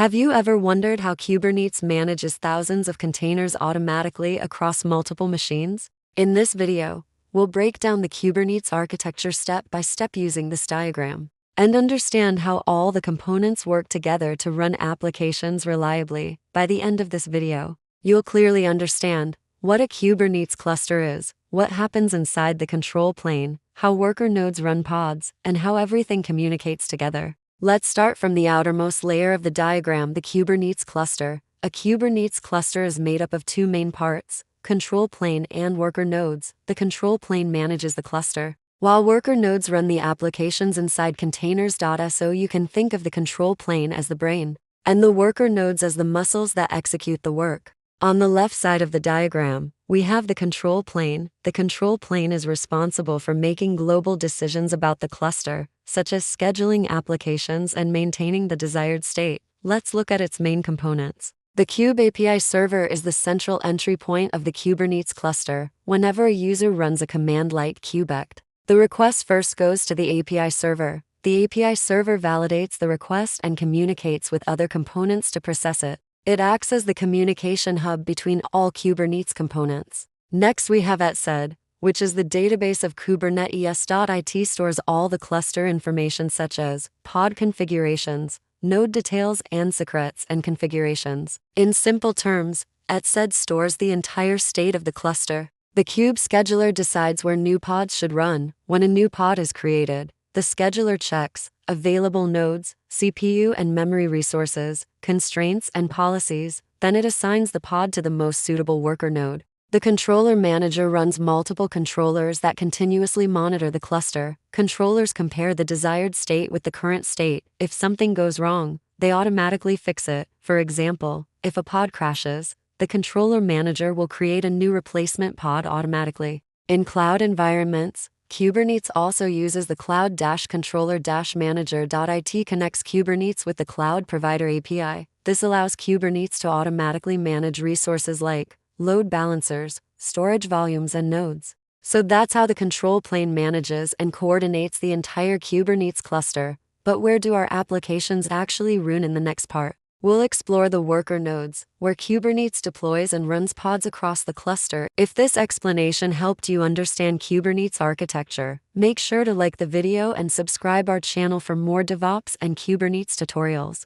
Have you ever wondered how Kubernetes manages thousands of containers automatically across multiple machines? In this video, we'll break down the Kubernetes architecture step by step using this diagram, and understand how all the components work together to run applications reliably. By the end of this video, you'll clearly understand what a Kubernetes cluster is, what happens inside the control plane, how worker nodes run pods, and how everything communicates together. Let's start from the outermost layer of the diagram, the Kubernetes cluster. A Kubernetes cluster is made up of two main parts, control plane and worker nodes. The control plane manages the cluster, while worker nodes run the applications inside containers. So you can think of the control plane as the brain, and the worker nodes as the muscles that execute the work. On the left side of the diagram, we have the control plane. The control plane is responsible for making global decisions about the cluster, such as scheduling applications and maintaining the desired state. Let's look at its main components. The kube-api-server is the central entry point of the Kubernetes cluster. Whenever a user runs a command like kube-ect, the request first goes to the API server. The API server validates the request and communicates with other components to process it. It acts as the communication hub between all Kubernetes components. Next we have etcd, which is the database of Kubernetes. It stores all the cluster information such as pod configurations, node details, and secrets and configurations. In simple terms, etcd stores the entire state of the cluster. The kube-scheduler decides where new pods should run. When a new pod is created, the scheduler checks available nodes, CPU and memory resources, constraints and policies. Then it assigns the pod to the most suitable worker node. The controller manager runs multiple controllers that continuously monitor the cluster. Controllers compare the desired state with the current state. If something goes wrong, they automatically fix it. For example, if a pod crashes, the controller manager will create a new replacement pod automatically. In cloud environments, Kubernetes also uses the cloud-controller-manager. It connects Kubernetes with the cloud provider API. This allows Kubernetes to automatically manage resources like load balancers, storage volumes, and nodes. So that's how the control plane manages and coordinates the entire Kubernetes cluster. But where do our applications actually run in the next part? We'll explore the worker nodes, where Kubernetes deploys and runs pods across the cluster. If this explanation helped you understand Kubernetes architecture, make sure to like the video and subscribe our channel for more DevOps and Kubernetes tutorials.